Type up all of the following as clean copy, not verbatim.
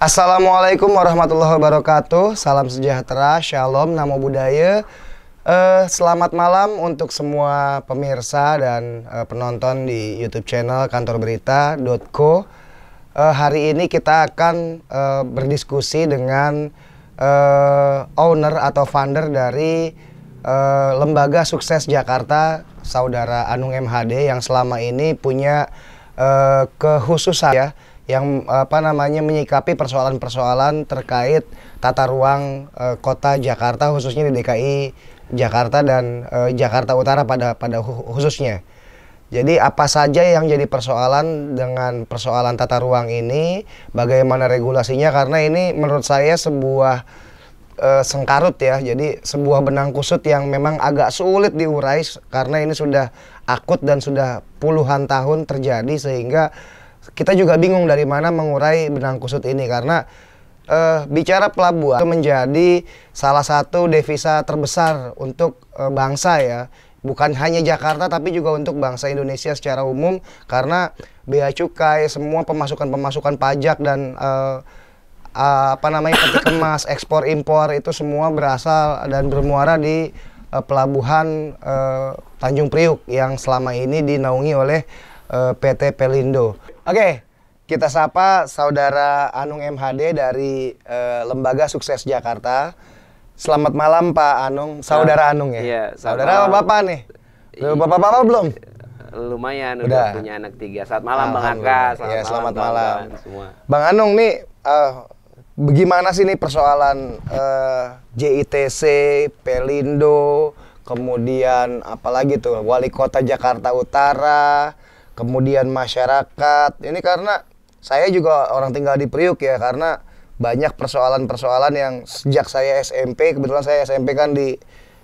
Assalamualaikum warahmatullahi wabarakatuh. Salam sejahtera, shalom, namo buddhaya. Selamat malam untuk semua pemirsa dan penonton di YouTube channel kantorberita.co. Hari ini kita akan berdiskusi dengan owner atau founder dari Lembaga Sukses Jakarta, Saudara Anung MHD, yang selama ini punya kekhususan ya, yang menyikapi persoalan-persoalan terkait tata ruang kota Jakarta, khususnya di DKI Jakarta dan Jakarta Utara pada khususnya. Jadi apa saja yang jadi persoalan dengan persoalan tata ruang ini, bagaimana regulasinya, karena ini menurut saya sebuah sengkarut ya, jadi sebuah benang kusut yang memang agak sulit diurai karena ini sudah akut dan sudah puluhan tahun terjadi, sehingga kita juga bingung dari mana mengurai benang kusut ini, karena bicara pelabuhan itu menjadi salah satu devisa terbesar untuk bangsa ya, bukan hanya Jakarta tapi juga untuk bangsa Indonesia secara umum, karena bea cukai, semua pemasukan pajak dan peti kemas, ekspor impor itu semua berasal dan bermuara di pelabuhan Tanjung Priuk yang selama ini dinaungi oleh PT Pelindo. Oke, kita sapa Saudara Anung MHD dari Lembaga Sukses Jakarta. Selamat malam Pak Anung, Saudara Anung ya? Iya, Saudara Bapak nih? Bapak-bapak belum? Lumayan, udah punya anak 3. Selamat malam Bang Aka, selamat malam semua. Bang Anung nih, bagaimana sih nih persoalan JITC, Pelindo, kemudian apalagi tuh Wali Kota Jakarta Utara, kemudian masyarakat. Ini karena saya juga orang tinggal di Priuk ya, karena banyak persoalan-persoalan yang sejak saya SMP, kebetulan saya SMP kan di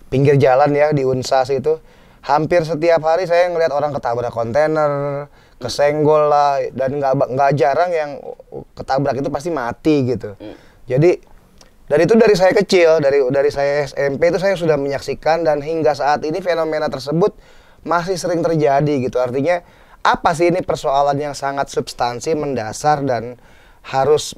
pinggir jalan ya, di Unsas itu. Hampir setiap hari saya ngelihat orang ketabrak kontainer, kesenggol lah, dan nggak jarang yang ketabrak itu pasti mati gitu. Jadi dari saya kecil, dari saya SMP itu saya sudah menyaksikan, dan hingga saat ini fenomena tersebut masih sering terjadi gitu. Artinya apa sih ini persoalan yang sangat substansi, mendasar, dan harus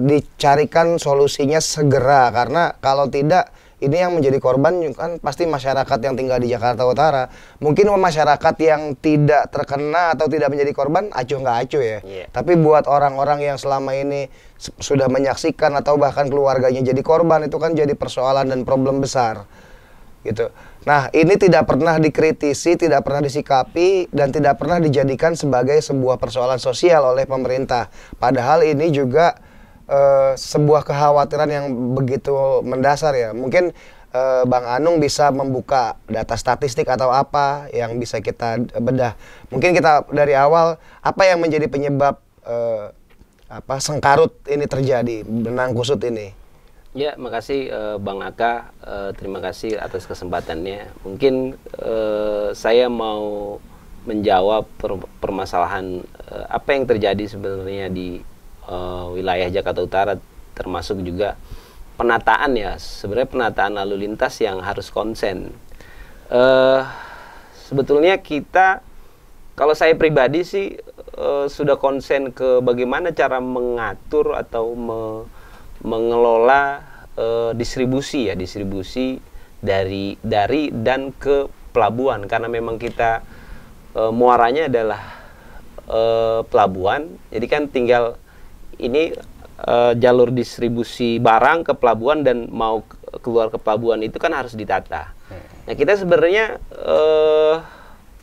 dicarikan solusinya segera, karena kalau tidak ini yang menjadi korban kan pasti masyarakat yang tinggal di Jakarta Utara. Mungkin masyarakat yang tidak terkena atau tidak menjadi korban acuh nggak acuh ya. Tapi buat orang-orang yang selama ini sudah menyaksikan atau bahkan keluarganya jadi korban, itu kan jadi persoalan dan problem besar gitu. Nah, ini tidak pernah dikritisi, tidak pernah disikapi, dan tidak pernah dijadikan sebagai sebuah persoalan sosial oleh pemerintah. Padahal ini juga sebuah kekhawatiran yang begitu mendasar ya. Mungkin Bang Anung bisa membuka data statistik atau apa yang bisa kita bedah. Mungkin kita dari awal, apa yang menjadi penyebab sengkarut ini terjadi, benang kusut ini? Ya, makasih Bang Aka, terima kasih atas kesempatannya. Mungkin saya mau menjawab permasalahan apa yang terjadi sebenarnya di wilayah Jakarta Utara, termasuk juga penataan ya. Sebenarnya penataan lalu lintas yang harus konsen. Sebetulnya kita, kalau saya pribadi sih sudah konsen ke bagaimana cara mengatur atau mengelola distribusi dari dan ke pelabuhan, karena memang kita muaranya adalah pelabuhan. Jadi kan tinggal ini jalur distribusi barang ke pelabuhan dan mau keluar ke pelabuhan itu kan harus ditata. Nah, kita sebenarnya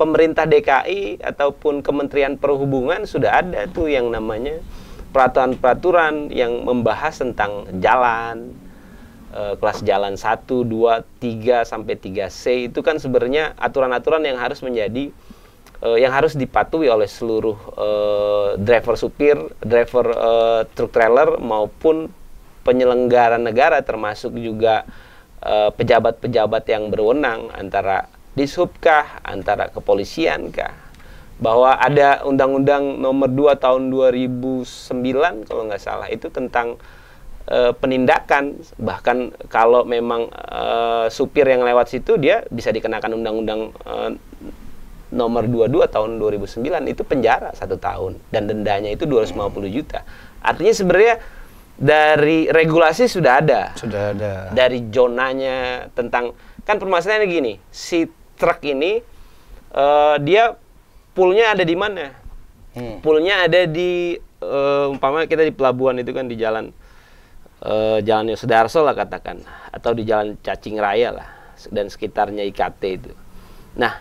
pemerintah DKI ataupun Kementerian Perhubungan sudah ada tuh yang namanya peraturan-peraturan yang membahas tentang jalan, kelas jalan 1, 2, 3 sampai 3C. Itu kan sebenarnya aturan-aturan yang harus menjadi yang harus dipatuhi oleh seluruh driver supir, driver truk trailer maupun penyelenggara negara, termasuk juga pejabat-pejabat yang berwenang, antara Dishub-kah, antara kepolisian kah. Bahwa ada Undang-Undang Nomor 2 Tahun 2009 kalau nggak salah, itu tentang penindakan. Bahkan kalau memang supir yang lewat situ, dia bisa dikenakan Undang-Undang Nomor 22 Tahun 2009, itu penjara 1 tahun dan dendanya itu 250 juta. Artinya sebenarnya dari regulasi sudah ada. Sudah ada. Dari zonanya tentang, kan permasalahannya gini, si truk ini dia poolnya ada di mana? Poolnya ada di umpama kita di pelabuhan itu kan di jalan Jalan Yosudarso lah katakan, atau di jalan Cacing Raya lah dan sekitarnya IKT itu. Nah,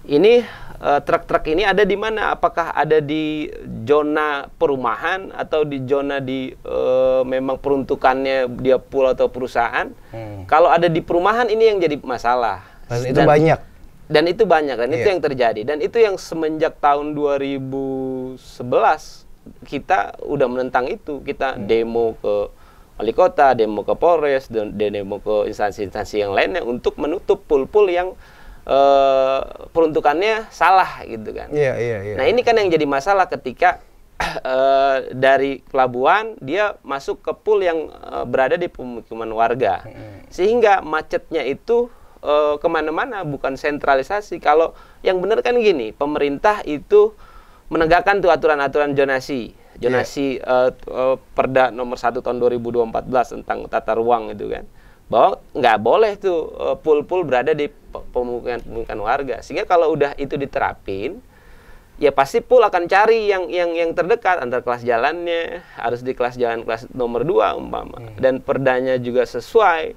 ini truk-truk ini ada di mana? Apakah ada di zona perumahan atau di zona di memang peruntukannya dia pool atau perusahaan? Kalau ada di perumahan ini yang jadi masalah. Dan itu banyak. Dan itu banyak, dan itu yang terjadi. Dan itu yang semenjak tahun 2011 kita udah menentang itu. Kita demo ke wali kota, demo ke Polres, dan demo ke instansi-instansi yang lainnya untuk menutup pool-pool yang peruntukannya salah gitu kan. Nah, ini kan yang jadi masalah ketika dari pelabuhan dia masuk ke pool yang berada di pemukiman warga. Sehingga macetnya itu kemana-mana, bukan sentralisasi. Kalau yang benar kan gini, pemerintah itu menegakkan tuh aturan-aturan zonasi. Perda nomor 1 tahun 2014 tentang tata ruang itu kan. Bahwa nggak boleh tuh pool-pool berada di pemukiman warga. Sehingga kalau udah itu diterapin, ya pasti pool akan cari yang terdekat, antar kelas jalannya harus di kelas jalan kelas nomor 2 umpama. Dan perdanya juga sesuai.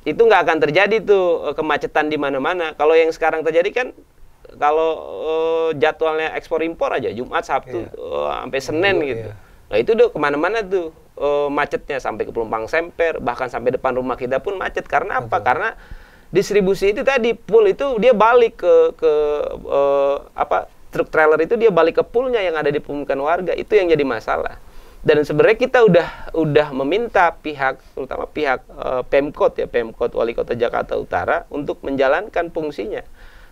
Itu nggak akan terjadi tuh kemacetan di mana-mana. Kalau yang sekarang terjadi kan, kalau jadwalnya ekspor impor aja Jumat Sabtu sampai Senin gitu. Nah itu udah kemana-mana tuh macetnya, sampai ke Pelumpang Semper, bahkan sampai depan rumah kita pun macet. Karena apa? Karena distribusi itu tadi, pool itu dia balik ke truk trailer itu dia balik ke poolnya yang ada di pemukiman warga. Itu yang jadi masalah. Dan sebenarnya kita udah meminta pihak, terutama pihak Pemkot Wali Kota Jakarta Utara untuk menjalankan fungsinya.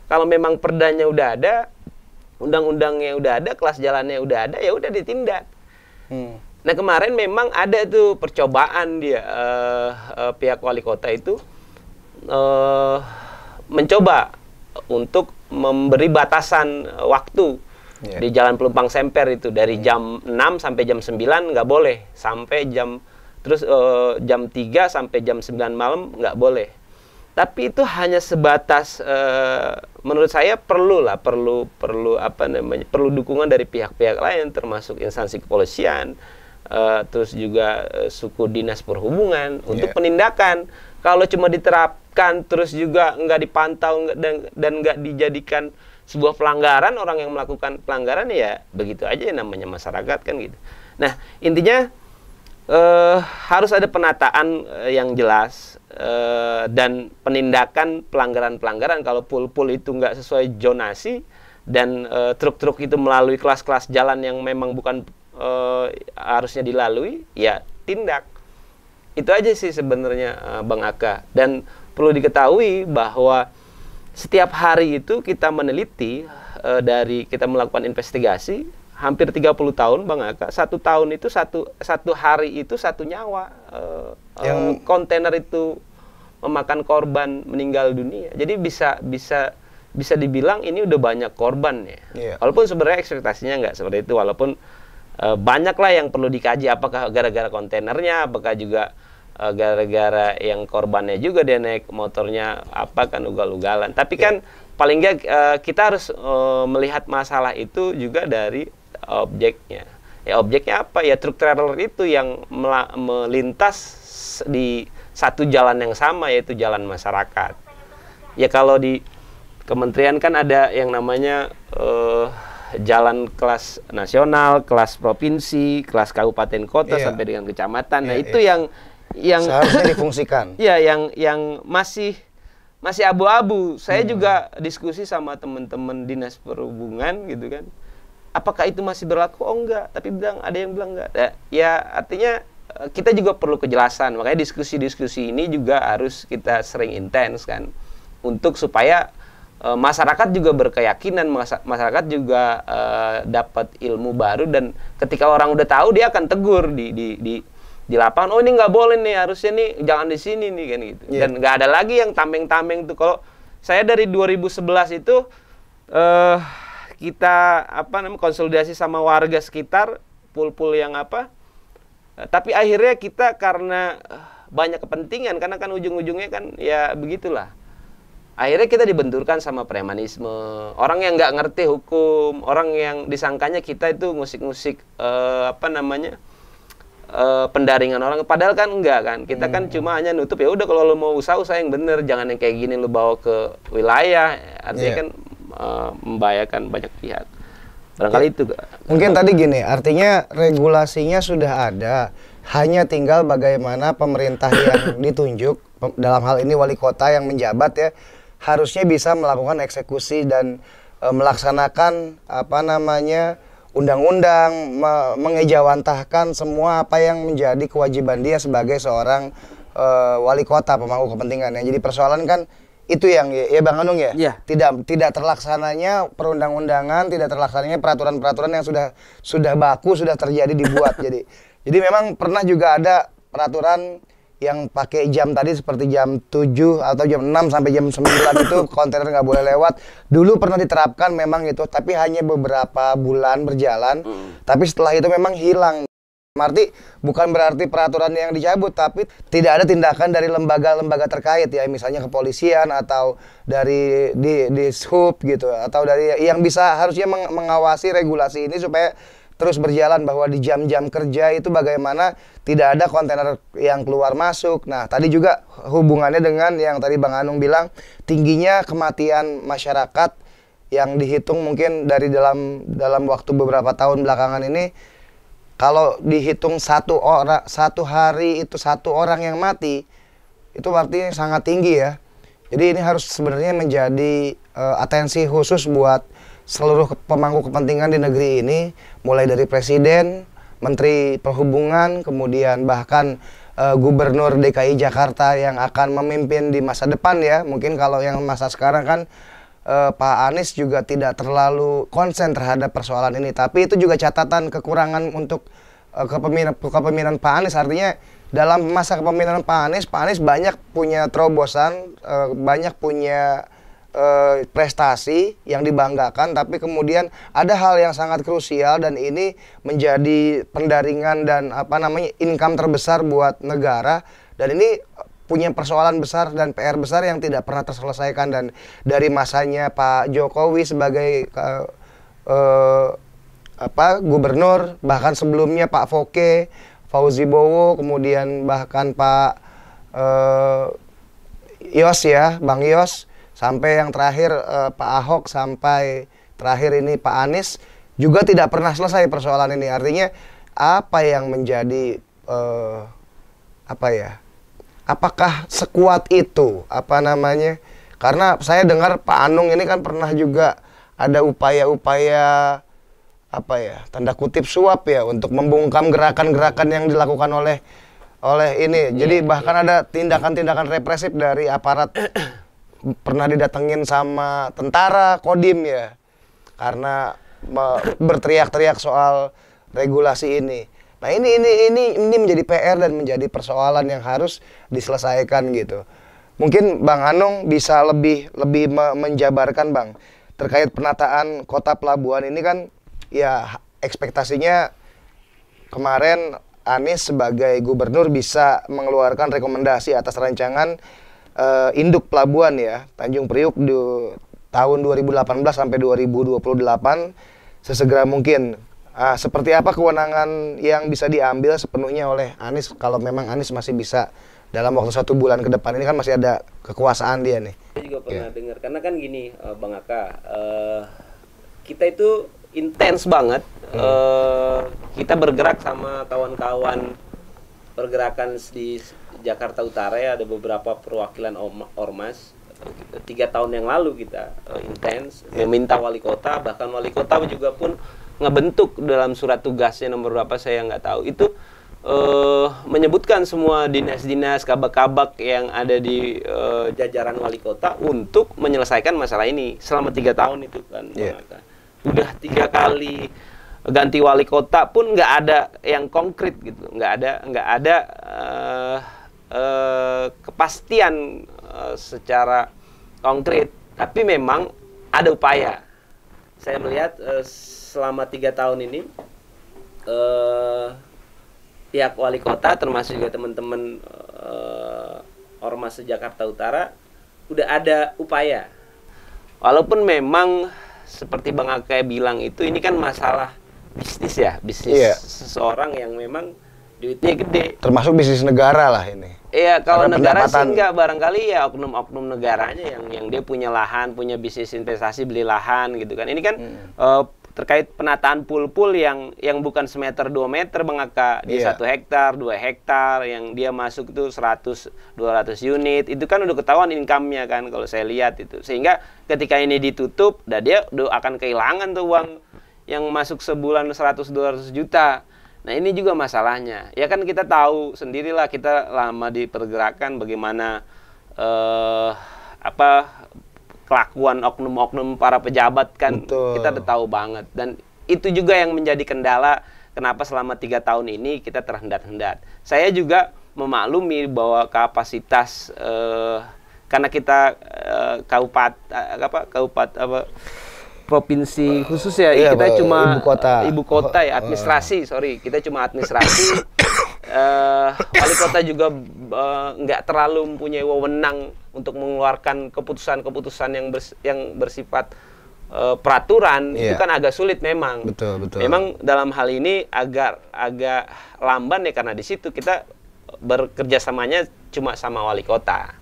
Kalau memang perdanya udah ada, undang-undangnya udah ada, kelas jalannya udah ada, ya udah ditindak. Nah, kemarin memang ada tuh percobaan dia pihak wali kota itu mencoba untuk memberi batasan waktu di Jalan Pelumpang Semper itu dari jam 6 sampai jam 9 nggak boleh, sampai jam 3 sampai jam 9 malam nggak boleh. Tapi itu hanya sebatas menurut saya perlu dukungan dari pihak-pihak lain, termasuk instansi kepolisian, terus juga suku dinas perhubungan untuk penindakan. Kalau cuma diterapkan terus juga nggak dipantau dan nggak dijadikan sebuah pelanggaran, orang yang melakukan pelanggaran ya begitu aja, namanya masyarakat kan gitu. Nah, intinya harus ada penataan yang jelas dan penindakan pelanggaran-pelanggaran. Kalau pool-pool itu nggak sesuai zonasi dan truk-truk itu melalui kelas-kelas jalan yang memang bukan harusnya dilalui, ya tindak. Itu aja sih sebenarnya Bang Aka. Dan perlu diketahui bahwa setiap hari itu kita meneliti, dari kita melakukan investigasi hampir 30 tahun Bang Aka. 1 tahun itu satu hari itu 1 nyawa. Yang kontainer itu memakan korban meninggal dunia. Jadi bisa dibilang ini udah banyak korban ya. Walaupun sebenarnya ekspektasinya nggak seperti itu. Walaupun banyaklah yang perlu dikaji, apakah gara-gara kontainernya, apakah juga gara-gara yang korbannya juga dia naik motornya apa kan ugal-ugalan. Tapi kan paling nggak kita harus melihat masalah itu juga dari objeknya. Ya objeknya apa? Ya truk trailer itu yang melintas di satu jalan yang sama, yaitu jalan masyarakat. Ya kalau di kementerian kan ada yang namanya jalan kelas nasional, kelas provinsi, kelas kabupaten kota sampai dengan kecamatan. Nah, itu yang seharusnya difungsikan. Ya, yang masih abu-abu. Saya juga diskusi sama teman-teman dinas perhubungan gitu kan. Apakah itu masih berlaku? Oh enggak, tapi ada yang bilang enggak. Ya artinya kita juga perlu kejelasan. Makanya diskusi-diskusi ini juga harus kita sering intens kan, untuk supaya masyarakat juga berkeyakinan, masyarakat juga dapat ilmu baru, dan ketika orang udah tahu dia akan tegur di lapangan. Oh ini nggak boleh nih, harusnya nih jangan di sini nih kan gitu. Dan nggak ada lagi yang tameng-tameng tuh. Kalau saya dari 2011 itu kita konsolidasi sama warga sekitar, pool-pool yang Tapi akhirnya kita karena banyak kepentingan, karena kan ujung-ujungnya kan ya begitulah. Akhirnya kita dibenturkan sama premanisme, orang yang nggak ngerti hukum, orang yang disangkanya kita itu ngusik-ngusik pendaringan orang, padahal kan enggak kan. Kita kan cuma hanya nutup, ya udah kalau lo mau usaha yang bener, jangan yang kayak gini lo bawa ke wilayah, artinya kan membahayakan banyak pihak. Barangkali itu. Mungkin tadi gini, artinya regulasinya sudah ada, hanya tinggal bagaimana pemerintah yang ditunjuk, dalam hal ini wali kota yang menjabat ya, harusnya bisa melakukan eksekusi dan melaksanakan undang-undang, mengejawantahkan semua apa yang menjadi kewajiban dia sebagai seorang wali kota, pemangku kepentingan. Jadi persoalan kan itu yang ya Bang Anung ya, tidak terlaksananya perundang-undangan, tidak terlaksananya peraturan-peraturan yang sudah baku, sudah terjadi dibuat. jadi memang pernah juga ada peraturan yang pakai jam tadi seperti jam 7 atau jam 6 sampai jam 9 itu kontainer nggak boleh lewat. Dulu pernah diterapkan memang itu, tapi hanya beberapa bulan berjalan. Tapi setelah itu memang hilang. Arti bukan berarti peraturan yang dicabut, tapi tidak ada tindakan dari lembaga-lembaga terkait ya, misalnya kepolisian atau dari di Sub gitu, atau dari yang bisa harusnya mengawasi regulasi ini supaya terus berjalan, bahwa di jam-jam kerja itu bagaimana tidak ada kontainer yang keluar masuk. Nah, tadi juga hubungannya dengan yang tadi Bang Anung bilang, tingginya kematian masyarakat yang dihitung mungkin dari dalam waktu beberapa tahun belakangan ini. Kalau dihitung satu hari itu satu orang yang mati, itu artinya sangat tinggi ya. Jadi ini harus sebenarnya menjadi atensi khusus buat seluruh pemangku kepentingan di negeri ini, mulai dari Presiden, Menteri Perhubungan, kemudian bahkan Gubernur DKI Jakarta yang akan memimpin di masa depan ya. Mungkin kalau yang masa sekarang kan Pak Anies juga tidak terlalu konsen terhadap persoalan ini, tapi itu juga catatan kekurangan untuk kepemimpinan Pak Anies. Artinya dalam masa kepemimpinan Pak Anies banyak punya terobosan, banyak punya prestasi yang dibanggakan, tapi kemudian ada hal yang sangat krusial dan ini menjadi pendaringan dan income terbesar buat negara, dan ini punya persoalan besar dan PR besar yang tidak pernah terselesaikan. Dan dari masanya Pak Jokowi sebagai gubernur, bahkan sebelumnya Pak Fauzi Bowo, kemudian bahkan Pak Yos ya, Bang Yos, sampai yang terakhir Pak Ahok, sampai terakhir ini Pak Anies, juga tidak pernah selesai persoalan ini. Artinya apa yang menjadi apakah sekuat itu karena saya dengar Pak Anung ini kan pernah juga ada upaya-upaya tanda kutip suap ya, untuk membungkam gerakan-gerakan yang dilakukan oleh ini. Jadi bahkan ada tindakan-tindakan represif dari aparat. Pernah didatengin sama tentara Kodim ya, karena berteriak-teriak soal regulasi ini. Nah, ini menjadi PR dan menjadi persoalan yang harus diselesaikan gitu. Mungkin Bang Anung bisa lebih menjabarkan Bang terkait penataan kota pelabuhan ini kan ya, ekspektasinya kemarin Anies sebagai gubernur bisa mengeluarkan rekomendasi atas rancangan induk pelabuhan ya, Tanjung Priuk di tahun 2018 sampai 2028 sesegera mungkin. Seperti apa kewenangan yang bisa diambil sepenuhnya oleh Anies kalau memang Anies masih bisa dalam waktu 1 bulan ke depan, ini kan masih ada kekuasaan dia nih. Saya juga pernah dengar, karena kan gini Bang Aka, kita itu intens banget, kita bergerak sama kawan-kawan pergerakan di Jakarta Utara ya, ada beberapa perwakilan Ormas. 3 tahun yang lalu kita intens meminta wali kota, bahkan wali kota juga pun ngebentuk dalam surat tugasnya nomor berapa saya nggak tahu itu, menyebutkan semua dinas-dinas, kabak-kabak yang ada di jajaran wali kota untuk menyelesaikan masalah ini selama 3 tahun itu kan. Udah 3 kali ganti wali kota pun nggak ada yang konkret gitu, nggak ada kepastian secara konkret, tapi memang ada upaya. Saya melihat selama 3 tahun ini pihak wali kota termasuk juga teman-teman Ormas Jakarta Utara udah ada upaya. Walaupun memang seperti Bang Aka bilang itu ini kan masalah bisnis ya, bisnis seseorang yang memang duitnya gede. Termasuk bisnis negara lah ini. Iya, kalau negara sih enggak, barangkali ya oknum-oknum negaranya yang dia punya lahan, punya bisnis investasi beli lahan gitu kan. Ini kan terkait penataan pool-pool yang bukan semeter 2 meter Bang Aka, di 1 hektar, 2 hektar yang dia masuk itu 100 200 unit. Itu kan udah ketahuan income-nya kan kalau saya lihat itu. Sehingga ketika ini ditutup, dia udah akan kehilangan tuh uang yang masuk sebulan 100 200 juta. Nah, ini juga masalahnya. Ya kan kita tahu sendirilah, kita lama di pergerakan bagaimana kelakuan oknum-oknum para pejabat kan. Betul. Kita udah tahu banget, dan itu juga yang menjadi kendala kenapa selama 3 tahun ini kita terhendat-hendat. Saya juga memaklumi bahwa kapasitas karena kita provinsi khusus ya, kita cuma ibu kota ya, administrasi, kita cuma administrasi. Wali kota juga nggak terlalu mempunyai wewenang untuk mengeluarkan keputusan-keputusan yang bersifat peraturan. Itu kan agak sulit memang. Betul. Memang dalam hal ini agak lamban ya, karena di situ kita bekerja samanya cuma sama wali kota.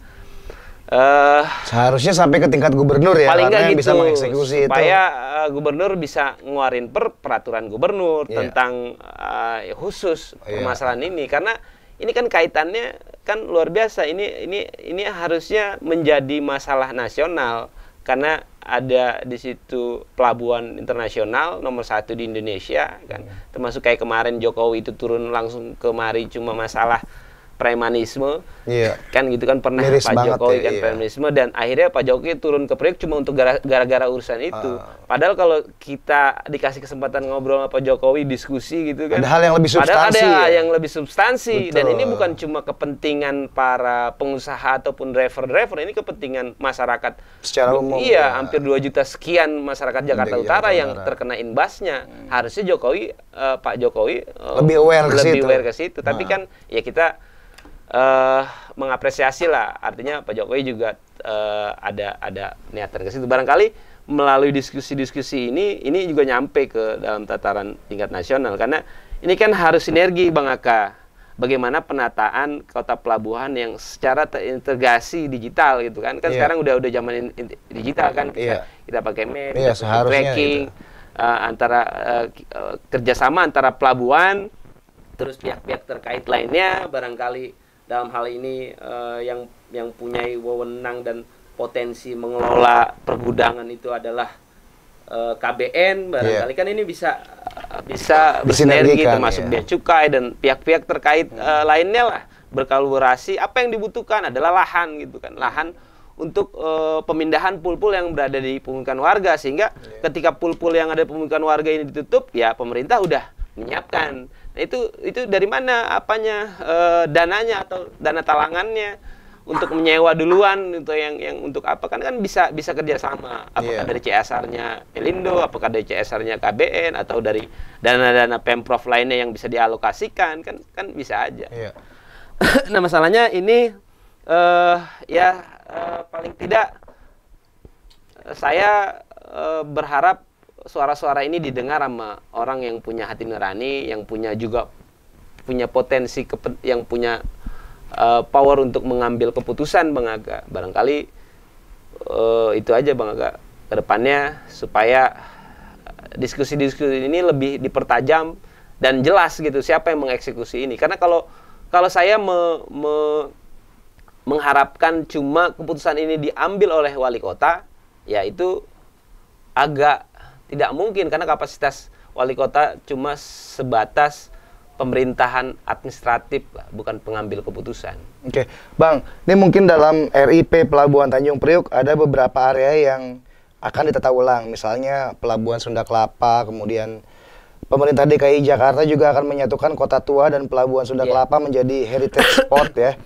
Seharusnya sampai ke tingkat gubernur ya, paling nggak gitu, bisa mengeksekusi supaya gubernur bisa ngeluarin peraturan gubernur tentang khusus permasalahan ini, karena ini kan kaitannya kan luar biasa. Ini harusnya menjadi masalah nasional karena ada di situ pelabuhan internasional nomor 1 di Indonesia kan, termasuk kayak kemarin Jokowi itu turun langsung kemari cuma masalah premanisme, kan gitu kan, pernah miris Pak Jokowi kan premanisme, dan akhirnya Pak Jokowi turun ke Priok cuma untuk gara-gara urusan itu. Padahal kalau kita dikasih kesempatan ngobrol sama Pak Jokowi, diskusi gitu kan, ada hal yang lebih substansi. Padahal ada yang lebih substansi. Betul. Dan ini bukan cuma kepentingan para pengusaha ataupun driver, ini kepentingan masyarakat secara umum. Iya, hampir 2 juta sekian masyarakat Jakarta Utara yang terkena imbasnya. Harusnya Pak Jokowi lebih aware ke situ. Tapi kan ya kita mengapresiasi lah, artinya Pak Jokowi juga ada niatan ke situ. Barangkali melalui diskusi-diskusi ini juga nyampe ke dalam tataran tingkat nasional, karena ini kan harus sinergi Bang Aka. Bagaimana penataan kota pelabuhan yang secara terintegrasi digital gitu kan. Kan sekarang udah zaman digital kan, kita pakai map, tracking antara kerjasama antara pelabuhan terus pihak-pihak terkait lainnya. Barangkali dalam hal ini yang punya wewenang dan potensi mengelola pergudangan itu adalah KBN. Barangkali kan ini bisa bersinergi, termasuk Bea Cukai dan pihak-pihak terkait lainnya lah, berkolaborasi. Apa yang dibutuhkan adalah lahan gitu kan, lahan untuk pemindahan pool-pool yang berada di pemukiman warga, sehingga ketika pool-pool yang ada di pemukiman warga ini ditutup, ya pemerintah udah menyiapkan. Nah, itu dari mana dananya atau dana talangannya untuk menyewa duluan itu yang untuk apa kan bisa kerjasama, apakah dari CSR-nya Pelindo, apakah dari CSR-nya KBN, atau dari dana-dana Pemprov lainnya yang bisa dialokasikan, kan bisa aja. Nah, masalahnya ini paling tidak saya berharap suara-suara ini didengar sama orang yang punya hati nurani, yang punya potensi, yang punya power untuk mengambil keputusan Bang Aga. Barangkali itu aja Bang Aga ke depannya, supaya diskusi-diskusi ini lebih dipertajam dan jelas gitu siapa yang mengeksekusi ini. Karena kalau saya mengharapkan cuma keputusan ini diambil oleh wali kota, ya itu agak tidak mungkin, karena kapasitas wali kota cuma sebatas pemerintahan administratif, bukan pengambil keputusan. Oke, Bang, ini mungkin dalam RIP Pelabuhan Tanjung Priok ada beberapa area yang akan ditata ulang, misalnya Pelabuhan Sunda Kelapa, kemudian pemerintah DKI Jakarta juga akan menyatukan Kota Tua dan Pelabuhan Sunda Kelapa menjadi heritage spot ya.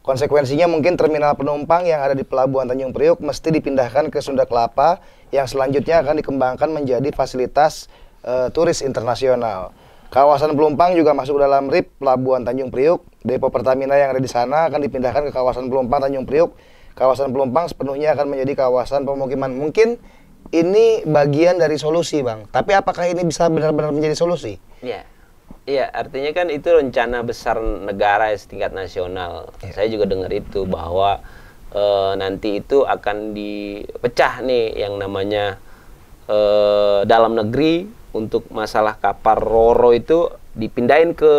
Konsekuensinya mungkin terminal penumpang yang ada di Pelabuhan Tanjung Priok mesti dipindahkan ke Sunda Kelapa, yang selanjutnya akan dikembangkan menjadi fasilitas turis internasional. Kawasan Pelumpang juga masuk dalam RIP Pelabuhan Tanjung Priuk. Depo Pertamina yang ada di sana akan dipindahkan ke kawasan Pelumpang Tanjung Priuk. Kawasan Pelumpang sepenuhnya akan menjadi kawasan pemukiman. Mungkin ini bagian dari solusi, Bang. Tapi apakah ini bisa benar-benar menjadi solusi? Iya. Iya, artinya kan itu rencana besar negara setingkat nasional. Saya juga dengar itu bahwa nanti itu akan dipecah nih yang namanya dalam negeri. Untuk masalah kapal Roro itu dipindahin ke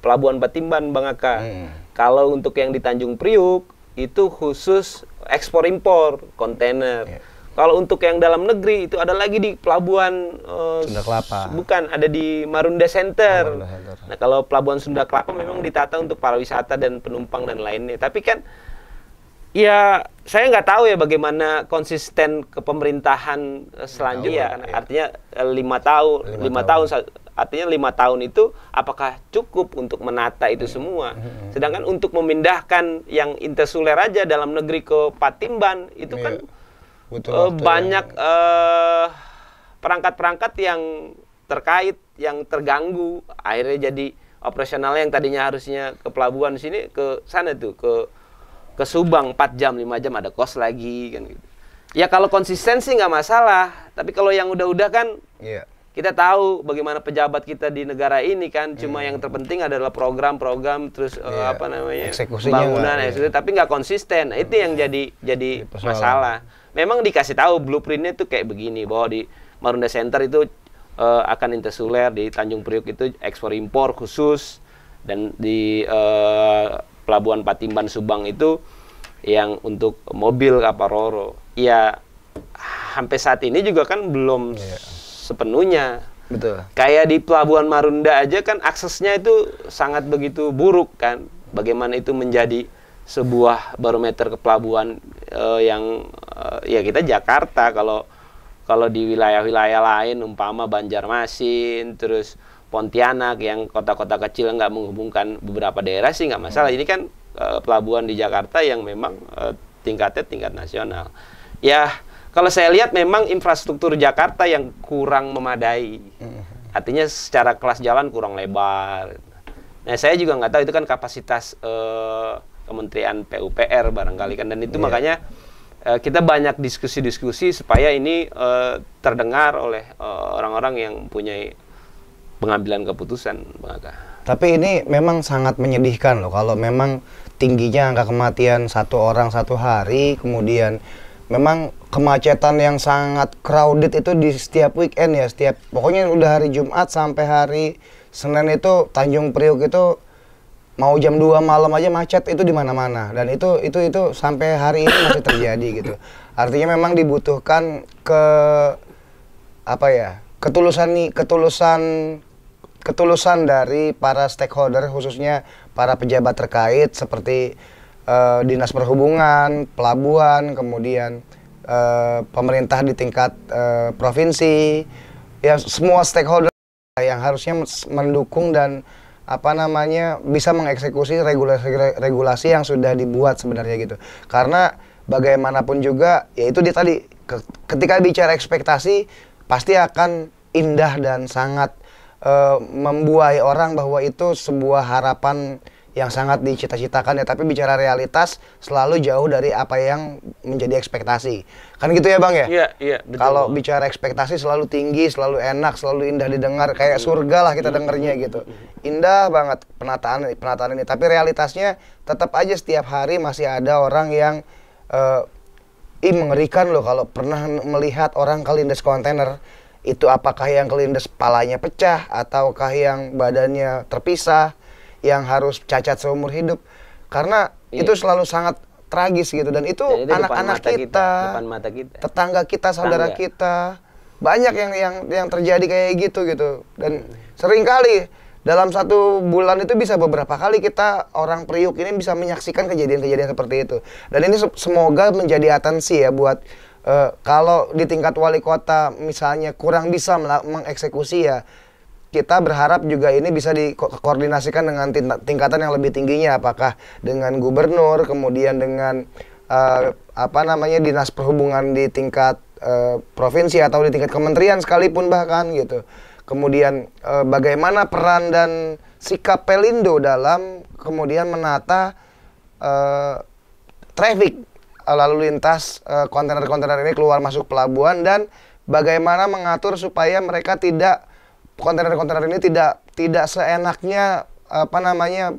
Pelabuhan Batimban, Bang Aka. Kalau untuk yang di Tanjung Priuk itu khusus ekspor impor kontainer. Kalau untuk yang dalam negeri itu ada lagi di Pelabuhan Sunda Kelapa. Bukan, ada di Marunda Center. Nah, kalau Pelabuhan Sunda Kelapa memang ditata untuk pariwisata dan penumpang dan lainnya. Tapi kan ya, saya nggak tahu ya bagaimana konsisten kepemerintahan selanjutnya. Artinya 5 tahun, 5 tahun, artinya 5 tahun itu apakah cukup untuk menata itu semua? Sedangkan untuk memindahkan yang intersuler aja dalam negeri ke Patimban itu kan banyak perangkat-perangkat yang terkait, yang terganggu. Akhirnya jadi operasionalnya yang tadinya harusnya ke pelabuhan sini ke sana tuh ke Subang 4 jam, 5 jam ada kos lagi kan gitu. Ya kalau konsistensi nggak masalah, tapi kalau yang udah-udah kan kita tahu bagaimana pejabat kita di negara ini kan, cuma yang terpenting adalah program-program terus apa namanya? Pembangunan tapi nggak konsisten. Nah, itu yang jadi masalah. Memang dikasih tahu blueprintnya tuh kayak begini, bahwa di Marunda Center itu akan intersuler, di Tanjung Priuk itu ekspor impor khusus, dan di Pelabuhan Patimban Subang itu yang untuk mobil kapal Roro. Ya sampai saat ini juga kan belum sepenuhnya. Betul. Kayak di Pelabuhan Marunda aja kan aksesnya itu sangat begitu buruk kan. Bagaimana itu menjadi sebuah barometer ke pelabuhan yang ya kita Jakarta, kalau di wilayah-wilayah lain umpama Banjarmasin, terus Pontianak yang kota-kota kecil nggak menghubungkan beberapa daerah sih nggak masalah. Ini kan pelabuhan di Jakarta yang memang tingkatnya tingkat nasional. Ya kalau saya lihat memang infrastruktur Jakarta yang kurang memadai. Artinya secara kelas jalan kurang lebar. Nah saya juga nggak tahu itu kan kapasitas Kementerian PUPR barangkali kan, dan itu makanya kita banyak diskusi-diskusi supaya ini terdengar oleh orang-orang yang punya pengambilan keputusan, Bang Aka. Tapi ini memang sangat menyedihkan loh kalau memang tingginya angka kematian 1 orang 1 hari, kemudian memang kemacetan yang sangat crowded itu di setiap weekend ya, pokoknya udah hari Jumat sampai hari Senin itu Tanjung Priuk itu mau jam 2 malam aja macet itu di mana-mana, dan itu sampai hari ini masih terjadi gitu. Artinya memang dibutuhkan ketulusan dari para stakeholder, khususnya para pejabat terkait seperti Dinas Perhubungan, Pelabuhan, kemudian pemerintah di tingkat provinsi, ya semua stakeholder yang harusnya mendukung dan bisa mengeksekusi regulasi yang sudah dibuat sebenarnya gitu. Karena bagaimanapun juga, ya itu dia tadi, ketika bicara ekspektasi pasti akan indah dan sangat membuai orang bahwa itu sebuah harapan yang sangat dicita-citakan ya, tapi bicara realitas selalu jauh dari apa yang menjadi ekspektasi. Kan gitu ya Bang ya? Iya, betul. Kalau bicara ekspektasi selalu tinggi, selalu enak, selalu indah didengar, kayak surga lah kita dengernya gitu. Indah banget penataan ini, tapi realitasnya tetap aja setiap hari masih ada orang yang mengerikan loh kalau pernah melihat orang kelindes kontainer. Itu apakah yang kelindes palanya pecah, ataukah yang badannya terpisah, yang harus cacat seumur hidup. Karena itu selalu sangat tragis gitu, dan itu anak-anak kita, depan mata kita, tetangga kita, saudara kita, banyak yang terjadi kayak gitu. Dan sering kali dalam 1 bulan itu bisa beberapa kali kita orang Priuk ini bisa menyaksikan kejadian-kejadian seperti itu. Dan ini semoga menjadi atensi ya buat kalau di tingkat wali kota misalnya kurang bisa mengeksekusi, ya kita berharap juga ini bisa dikoordinasikan dengan tingkatan yang lebih tingginya, apakah dengan gubernur, kemudian dengan Dinas Perhubungan di tingkat provinsi atau di tingkat kementerian sekalipun bahkan gitu. kemudian bagaimana peran dan sikap Pelindo dalam kemudian menata traffic lalu lintas kontainer-kontainer ini keluar masuk pelabuhan, dan bagaimana mengatur supaya mereka tidak, kontainer-kontainer ini tidak seenaknya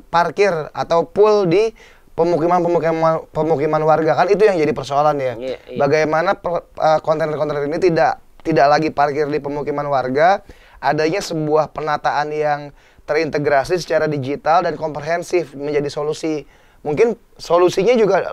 parkir atau pool di pemukiman warga. Kan itu yang jadi persoalan ya. Bagaimana kontainer-kontainer ini tidak lagi parkir di pemukiman warga, adanya sebuah penataan yang terintegrasi secara digital dan komprehensif menjadi solusi. Mungkin solusinya juga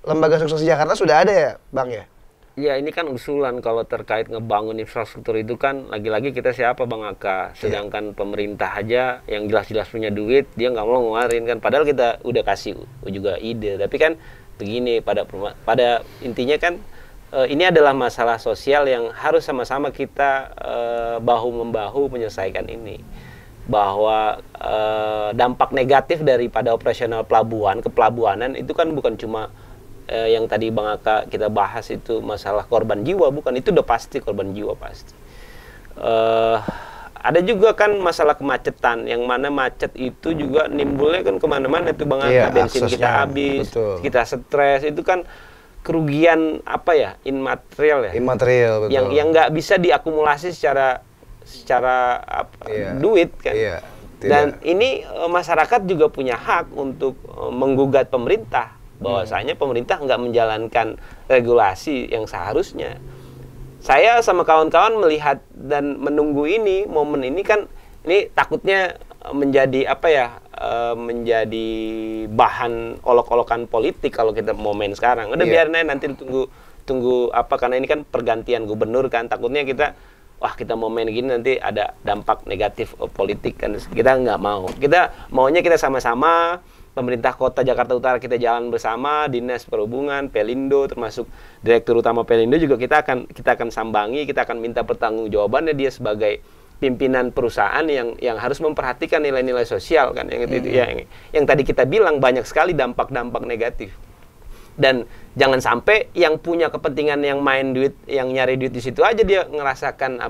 Lembaga Sukses Jakarta sudah ada ya, Bang ya? Ya, ini kan usulan kalau terkait ngebangun infrastruktur itu kan lagi-lagi kita siapa Bang Aka. Sedangkan pemerintah aja yang jelas-jelas punya duit, dia nggak mau ngeluarin kan. Padahal kita udah kasih juga ide. Tapi kan begini, pada intinya kan ini adalah masalah sosial yang harus sama-sama kita bahu-membahu menyelesaikan ini. Bahwa dampak negatif daripada operasional pelabuhan, kepelabuhanan itu kan bukan cuma yang tadi Bang Aka kita bahas itu masalah korban jiwa, bukan, itu udah pasti korban jiwa pasti. Ada juga kan masalah kemacetan, yang mana macet itu juga nimbulnya kan kemana-mana itu Bang Aka, bensin kita habis, kita stres, itu kan kerugian apa ya, imaterial ya, betul. yang nggak bisa diakumulasi secara duit kan. Dan ini masyarakat juga punya hak untuk menggugat pemerintah bahwasanya pemerintah nggak menjalankan regulasi yang seharusnya. Saya sama kawan-kawan melihat dan menunggu ini, momen ini kan, ini takutnya menjadi menjadi bahan olok-olokan politik kalau kita mau main sekarang. Udah biarin aja, nanti tunggu karena ini kan pergantian gubernur kan, takutnya kita mau main gini nanti ada dampak negatif politik kan. Kita nggak mau. Kita maunya kita sama-sama, pemerintah Kota Jakarta Utara kita jalan bersama, Dinas Perhubungan, Pelindo, termasuk Direktur Utama Pelindo juga kita akan sambangi, kita akan minta pertanggungjawabannya dia sebagai pimpinan perusahaan yang harus memperhatikan nilai-nilai sosial kan, yang tadi kita bilang banyak sekali dampak-dampak negatif. Dan jangan sampai yang punya kepentingan yang main duit, yang nyari duit di situ aja dia ngerasakan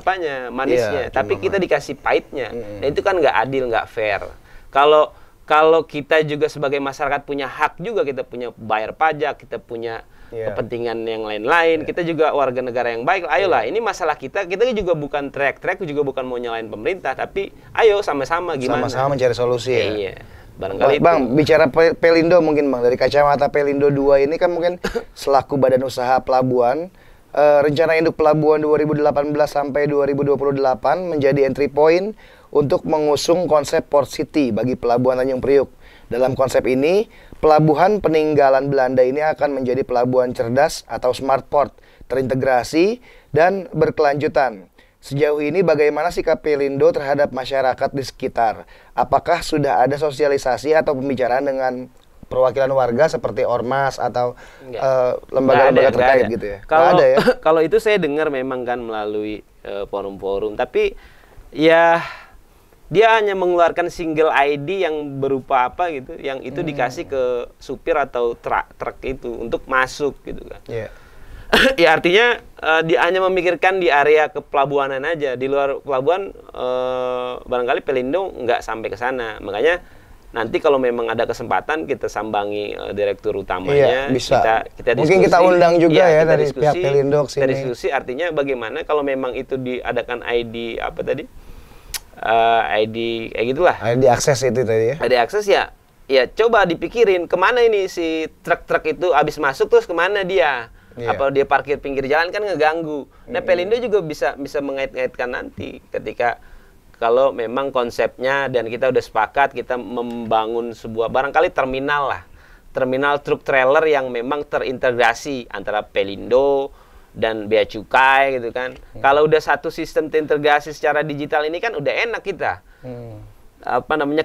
manisnya, tapi kita dikasih pahitnya. Nah, itu kan nggak adil, nggak fair. Kalau kita juga sebagai masyarakat punya hak juga, kita punya bayar pajak, kita punya kepentingan yang lain-lain, kita juga warga negara yang baik. Ayolah, ini masalah kita juga bukan track juga bukan mau nyalain pemerintah, tapi ayo sama-sama gimana? Sama-sama mencari solusi ya. Iya. Barangkali Bang, bicara Pelindo mungkin Bang, dari kacamata Pelindo 2 ini kan mungkin selaku badan usaha pelabuhan, rencana induk pelabuhan 2018 sampai 2028 menjadi entry point untuk mengusung konsep Port City bagi Pelabuhan Tanjung Priuk. Dalam konsep ini, pelabuhan peninggalan Belanda ini akan menjadi pelabuhan cerdas atau smart port, terintegrasi dan berkelanjutan. Sejauh ini bagaimana sikap Pelindo terhadap masyarakat di sekitar? Apakah sudah ada sosialisasi atau pembicaraan dengan perwakilan warga seperti Ormas atau lembaga-lembaga terkait gitu ya? Kalau itu saya dengar memang kan melalui forum-forum, tapi ya dia hanya mengeluarkan single ID yang berupa apa gitu, yang itu dikasih ke supir atau truk itu untuk masuk gitu kan. Ya artinya dia hanya memikirkan di area kepelabuhanan aja, di luar pelabuhan barangkali Pelindo nggak sampai ke sana. Makanya nanti kalau memang ada kesempatan kita sambangi direktur utamanya, bisa. kita diskusi. Mungkin kita undang juga ya dari pihak Pelindo kita diskusi artinya bagaimana kalau memang itu diadakan ID apa tadi? ID kayak gitulah. ID akses itu tadi ya. ID akses ya coba dipikirin kemana ini si truk-truk itu habis masuk terus kemana dia? Apa dia parkir pinggir jalan kan ngeganggu. Nah, Pelindo juga bisa mengait-ngaitkan nanti ketika kalau memang konsepnya dan kita udah sepakat kita membangun sebuah barangkali terminal truk trailer yang memang terintegrasi antara Pelindo dan bea cukai gitu kan. Kalau udah satu sistem terintegrasi secara digital ini kan udah enak kita.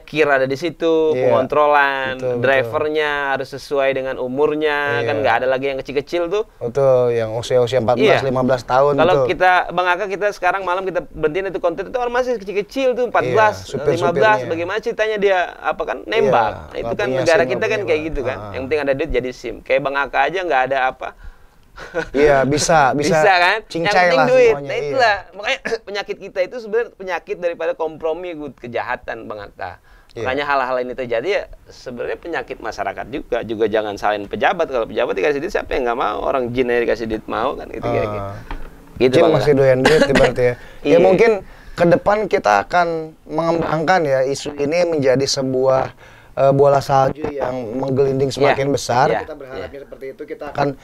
Kir ada di situ, pengontrolan, drivernya harus sesuai dengan umurnya, kan nggak ada lagi yang kecil-kecil tuh. Betul, yang usia-usia 14, 15 tahun. Kalau kita, Bang Aka, kita sekarang malam kita berhentiin itu konten itu orang masih kecil-kecil tuh, 14, 15, bagaimana ceritanya dia nembak. Nah, itu kan negara kita kan kayak gitu kan. Yang penting ada duit jadi SIM. Kayak Bang Aka aja nggak ada Iya, bisa kan? Yang cincai penting lah duit. semuanya, Nah iya. itulah makanya penyakit kita itu sebenarnya penyakit daripada kompromi kejahatan, Bang Atta. Iya. Makanya hal-hal ini terjadi ya sebenarnya penyakit masyarakat juga jangan salahin pejabat. Kalau pejabat dikasih duit siapa yang nggak mau, orang jin aja dikasih duit mau kan gitu kira-kira. Gitu Jin Bang masih Atta. doyan duit berarti ya. Ya Iya. mungkin ke depan kita akan mengembangkan ya isu ini menjadi sebuah bola salju yang menggelinding semakin besar. Iya. Kita berharapnya seperti itu. Kita akan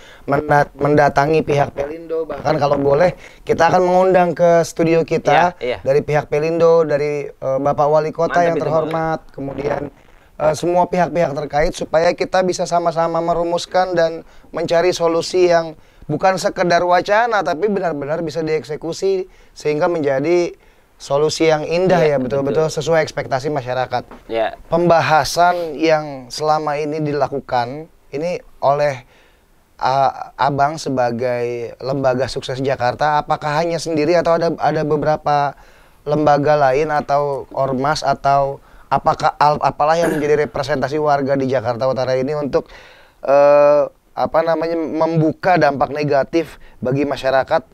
mendatangi pihak Pelindo, bahkan kalau boleh kita akan mengundang ke studio kita Iya. dari pihak Pelindo, dari Bapak Wali Kota Mantap yang itu, terhormat, kemudian semua pihak-pihak terkait supaya kita bisa sama-sama merumuskan dan mencari solusi yang bukan sekedar wacana tapi benar-benar bisa dieksekusi sehingga menjadi solusi yang indah Iya, ya, betul-betul sesuai ekspektasi masyarakat. Ya. Pembahasan yang selama ini dilakukan ini oleh Abang sebagai lembaga sukses Jakarta, apakah hanya sendiri atau ada beberapa lembaga lain atau ormas atau apalah yang menjadi representasi warga di Jakarta Utara ini untuk membuka dampak negatif bagi masyarakat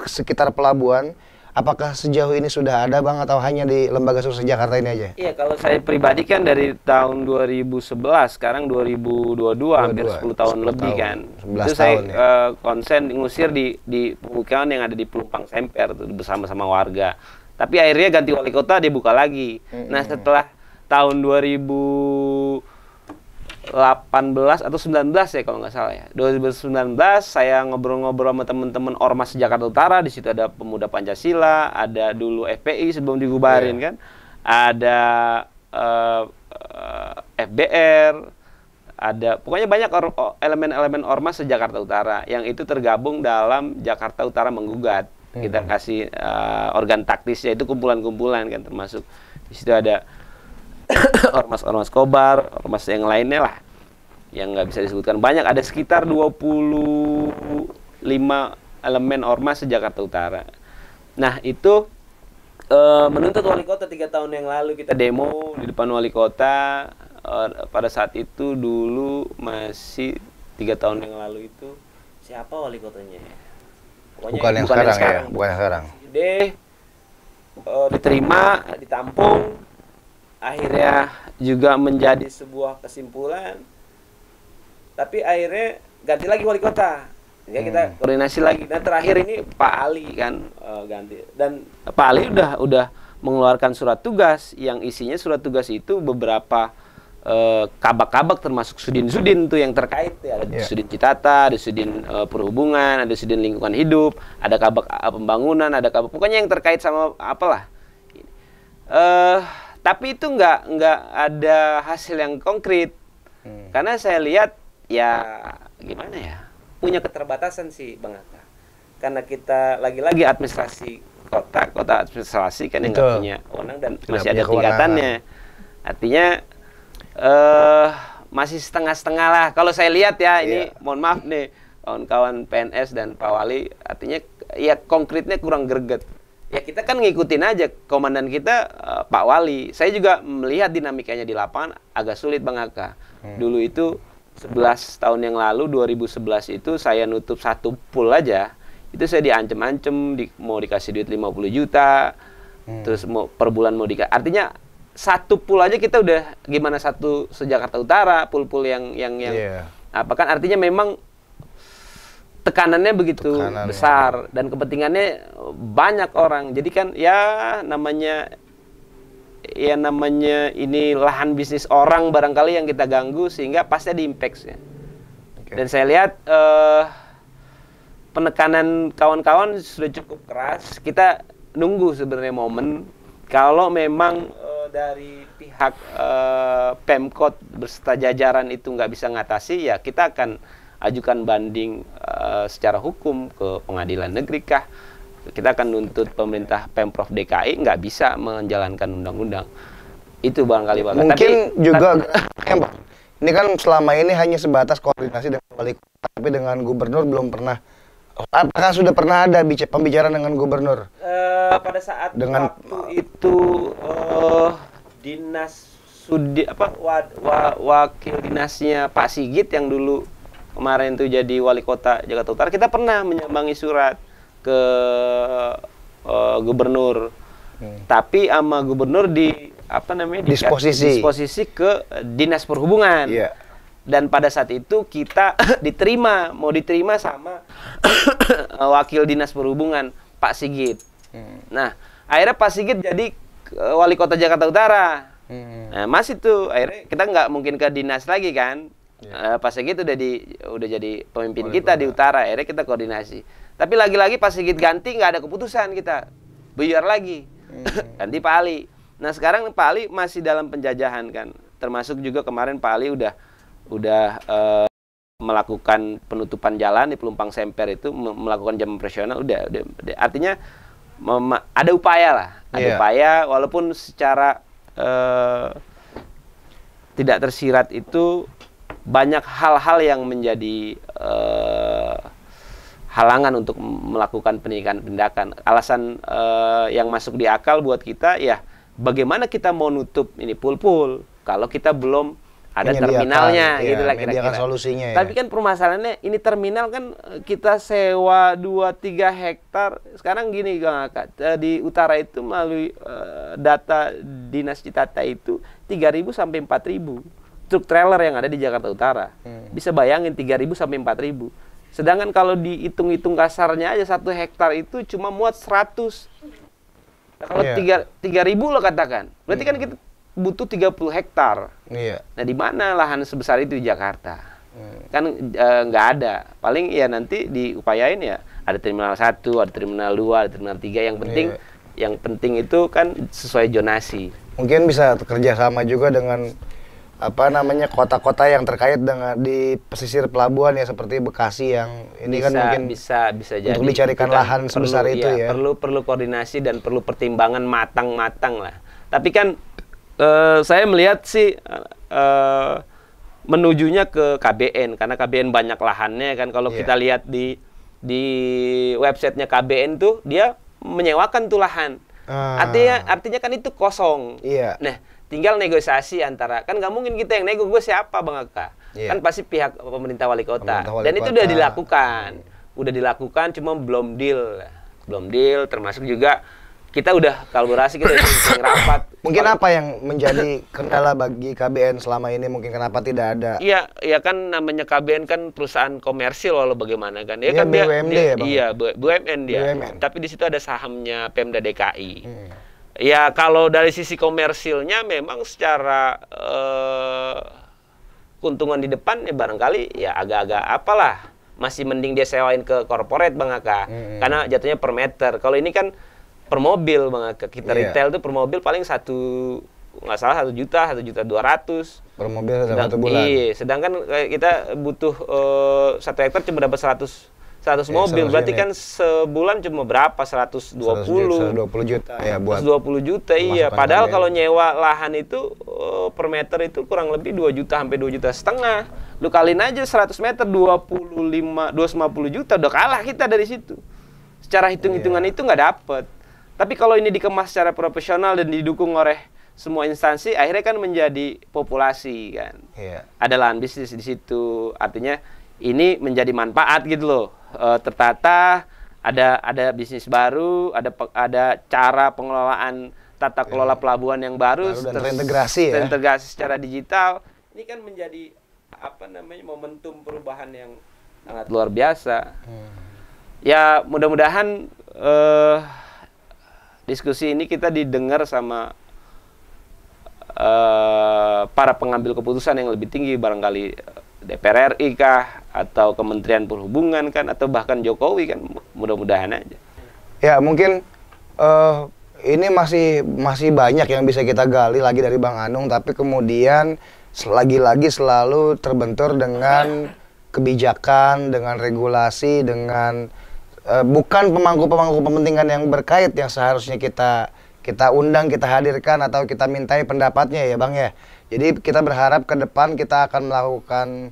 sekitar pelabuhan? Apakah sejauh ini sudah ada Bang atau hanya di Lembaga Sukses Jakarta ini aja? Iya, kalau saya pribadi kan dari tahun 2011, sekarang 2022, hampir 10 tahun lebih kan. 11 Itu saya tahun ya. konsen ngusir di pemukiman yang ada di Pelumpang Semper tuh, bersama-sama warga. Tapi akhirnya ganti wali kota dia buka lagi. Nah, setelah tahun 2018 atau 19 ya kalau nggak salah ya. 2019 saya ngobrol-ngobrol sama teman-teman Ormas Jakarta Utara. Di situ ada Pemuda Pancasila, ada dulu FPI sebelum dibubarin kan. Ada FBR, ada pokoknya banyak elemen-elemen Ormas se-Jakarta Utara yang itu tergabung dalam Jakarta Utara Menggugat. Kita kasih organ taktisnya itu kumpulan-kumpulan kan, termasuk di situ ada ormas-ormas Kobar, ormas yang lainnya lah, yang nggak bisa disebutkan banyak. Ada sekitar 25 elemen ormas se-Jakarta Utara. Nah itu menuntut wali kota 3 tahun yang lalu kita demo di depan wali kota. Pada saat itu dulu masih 3 tahun yang lalu itu siapa wali kotanya? Pokoknya Bukan yang sekarang ya, bukan yang sekarang. Diterima, ditampung. Akhirnya juga menjadi sebuah kesimpulan, tapi akhirnya ganti lagi wali kota, ya kita koordinasi lagi. Dan terakhir ini Pak Ali kan ganti, dan Pak Ali udah mengeluarkan surat tugas yang isinya surat tugas itu beberapa kabak-kabak termasuk Sudin tuh yang terkait ya. Ada Sudin Citata, ada Sudin Perhubungan, ada Sudin Lingkungan Hidup, ada kabak pembangunan, ada kabak pokoknya yang terkait sama apalah. Tapi itu nggak ada hasil yang konkret. Karena saya lihat ya gimana ya, punya keterbatasan sih Bang Atta. Karena kita lagi-lagi administrasi kota administrasi kan yang nggak punya wewenang dan masih ada tingkatannya. Artinya masih setengah-setengah lah. Kalau saya lihat ya ini mohon maaf nih kawan-kawan PNS dan Pak Wali, artinya ya konkretnya kurang greget. Ya kita kan ngikutin aja komandan kita Pak Wali. Saya juga melihat dinamikanya di lapangan agak sulit Bang Aka. Dulu itu 11 tahun yang lalu 2011 itu saya nutup satu pool aja. Itu saya diancem-ancem mau dikasih duit 50 juta. Terus mau per bulan mau dikasih. Artinya satu pool aja kita udah gimana satu se-Jakarta Utara, pool-pool yang apa kan artinya memang tekanannya begitu besar dan kepentingannya banyak orang. Jadi kan ya namanya ini lahan bisnis orang barangkali yang kita ganggu sehingga pasti ada impact ya. Dan saya lihat penekanan kawan-kawan sudah cukup keras. Kita nunggu sebenarnya momen kalau memang dari pihak Pemkot beserta jajaran itu nggak bisa ngatasi, ya kita akan ajukan banding secara hukum ke pengadilan negeri kah. Kita akan nuntut pemerintah Pemprov DKI nggak bisa menjalankan undang-undang. Itu barangkali Bang. Mungkin juga ini kan selama ini hanya sebatas koordinasi dengan wali kota, tapi dengan gubernur belum pernah. Apakah sudah pernah ada pembicaraan dengan gubernur? Pada saat waktu itu dinas wakil dinasnya Pak Sigit yang dulu kemarin tuh jadi wali kota Jakarta Utara, kita pernah menyambangi surat ke gubernur. Tapi sama gubernur disposisi ke dinas perhubungan. Iya. Dan pada saat itu kita mau diterima sama wakil dinas perhubungan Pak Sigit. Nah, akhirnya Pak Sigit jadi wali kota Jakarta Utara. Nah, masih tuh akhirnya kita nggak mungkin ke dinas lagi kan. Pak Sigit udah jadi pemimpin kita di Utara. Akhirnya kita koordinasi. Tapi lagi-lagi Pak Sigit ganti, nggak ada keputusan kita. Buyar lagi. Ganti Pak Ali. Nah, sekarang Pak Ali masih dalam penjajahan kan. Termasuk juga kemarin Pak Ali udah melakukan penutupan jalan di Pelumpang Semper itu, melakukan jam operasional udah. Artinya ada upaya lah. Ada upaya walaupun secara tidak tersirat itu banyak hal-hal yang menjadi halangan untuk melakukan tindakan. Alasan yang masuk di akal buat kita ya, bagaimana kita mau nutup ini pul-pul kalau kita belum ada terminalnya, gitu lah kira-kira. Solusinya. Tapi kan permasalahannya ini terminal kan kita sewa 2-3 hektar. Sekarang gini Kak, di utara itu melalui data Dinas Citata itu 3.000 sampai 4.000 truk trailer yang ada di Jakarta Utara. Bisa bayangin 3.000 sampai 4.000. Sedangkan kalau dihitung-hitung kasarnya aja 1 hektar itu cuma muat 100. Nah, kalau 3.000 lo katakan, berarti kan kita butuh 30 hektar. Nah, di mana lahan sebesar itu di Jakarta? Kan nggak ada. Paling ya nanti diupayain ya ada terminal 1, ada terminal 2, ada terminal 3. Yang penting itu kan sesuai zonasi. Mungkin bisa kerja sama juga dengan kota-kota yang terkait dengan di pesisir pelabuhan ya, seperti Bekasi yang ini kan mungkin bisa jadi untuk dicarikan lahan sebesar itu ya. Perlu koordinasi dan perlu pertimbangan matang-matang lah. Tapi kan saya melihat sih menujunya ke KBN, karena KBN banyak lahannya kan. Kalau kita lihat di websitenya KBN tuh dia menyewakan tuh lahan. Artinya kan itu kosong. Nah, tinggal negosiasi antara, kan nggak mungkin kita yang nego, gue siapa Bang Aka? Kan pasti pihak pemerintah wali kota. Dan itu udah dilakukan, cuma belum deal, termasuk juga kita udah kolaborasi, kita udah sering rapat. Mungkin apa yang menjadi kendala bagi KBN selama ini, mungkin kenapa tidak ada? Iya kan namanya KBN kan perusahaan komersil walau bagaimana kan. Dia kan BUMD ya Bang? Iya, BUMN dia. Tapi di situ ada sahamnya Pemda DKI. Ya kalau dari sisi komersilnya memang secara keuntungan di depan ya barangkali ya agak-agak apalah, masih mending dia sewain ke corporate Bang Aka. Karena jatuhnya per meter. Kalau ini kan per mobil Bang Aka. Kita retail tuh per mobil paling 1 juta, 1.200.000 per mobil dalam 1 bulan. Iya, sedangkan kita butuh 1 hektar cuma dapat 100 mobil, berarti kan sebulan cuma berapa? 120 juta ya buat 120 juta, iya. Padahal kalau nyewa lahan itu per meter itu kurang lebih 2 juta sampai 2,5 juta. Lu kaliin aja 100 meter 250 juta, udah kalah kita dari situ. Secara hitung-hitungan itu nggak dapet. Tapi kalau ini dikemas secara profesional dan didukung oleh semua instansi, akhirnya kan menjadi populasi kan. Ada lahan bisnis di situ. Artinya ini menjadi manfaat gitu loh. Tertata, ada bisnis baru, ada cara pengelolaan tata kelola pelabuhan yang baru dan terintegrasi secara digital. Ini kan menjadi momentum perubahan yang sangat luar biasa. Ya mudah-mudahan diskusi ini kita didengar sama para pengambil keputusan yang lebih tinggi, barangkali DPR RI kah, atau Kementerian Perhubungan kan, atau bahkan Jokowi kan, mudah-mudahan aja. Ya mungkin ini masih banyak yang bisa kita gali lagi dari Bang Anung, tapi kemudian lagi-lagi selalu terbentur dengan kebijakan, dengan regulasi, dengan bukan pemangku-pemangku kepentingan yang berkait yang seharusnya kita undang, kita hadirkan atau kita mintai pendapatnya ya Bang ya. Jadi kita berharap ke depan kita akan melakukan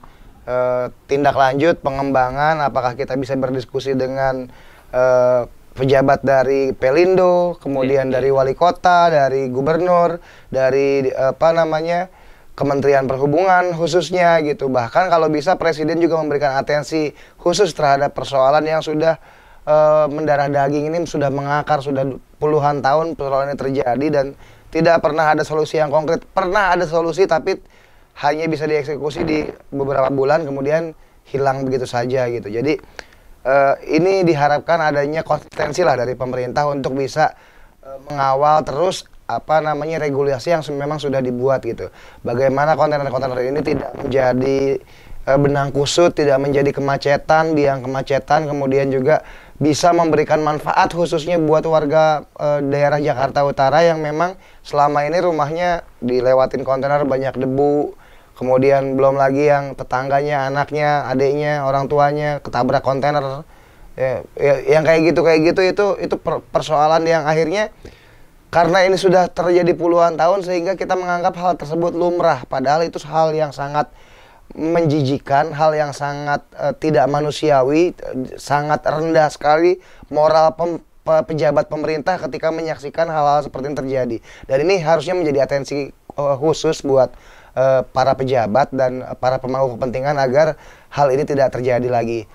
tindak lanjut pengembangan, apakah kita bisa berdiskusi dengan pejabat dari Pelindo, kemudian dari wali kota, dari gubernur, dari Kementerian Perhubungan khususnya gitu. Bahkan kalau bisa Presiden juga memberikan atensi khusus terhadap persoalan yang sudah mendarah daging ini, sudah mengakar, sudah puluhan tahun persoalan ini terjadi dan tidak pernah ada solusi yang konkret. Pernah ada solusi tapi hanya bisa dieksekusi di beberapa bulan kemudian hilang begitu saja gitu. Jadi ini diharapkan adanya konsistensi lah dari pemerintah untuk bisa mengawal terus regulasi yang memang sudah dibuat gitu. Bagaimana kontainer-kontainer ini tidak menjadi benang kusut, tidak menjadi kemacetan, biang kemacetan, kemudian juga bisa memberikan manfaat khususnya buat warga daerah Jakarta Utara yang memang selama ini rumahnya dilewatin kontainer banyak debu, kemudian belum lagi yang tetangganya, anaknya, adiknya, orang tuanya ketabrak kontainer. Yang kayak gitu itu persoalan yang akhirnya karena ini sudah terjadi puluhan tahun sehingga kita menganggap hal tersebut lumrah, padahal itu hal yang sangat menjijikan, hal yang sangat tidak manusiawi, sangat rendah sekali moral pejabat pemerintah ketika menyaksikan hal-hal seperti ini terjadi. Dan ini harusnya menjadi atensi khusus buat para pejabat dan para pemangku kepentingan agar hal ini tidak terjadi lagi.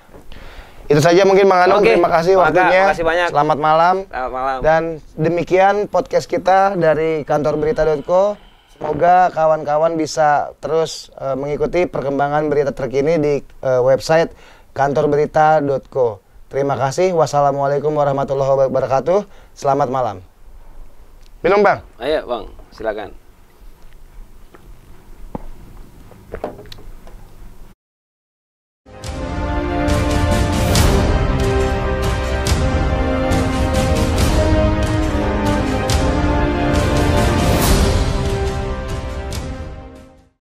Itu saja mungkin Bang Anung, terima kasih waktunya. Makasih banyak. Selamat malam. Selamat malam. Dan demikian podcast kita dari kantorberita.co. Semoga kawan-kawan bisa terus mengikuti perkembangan berita terkini di website kantorberita.co. Terima kasih. Wassalamualaikum warahmatullahi wabarakatuh. Selamat malam. Minum Bang. Ayo Bang, silakan.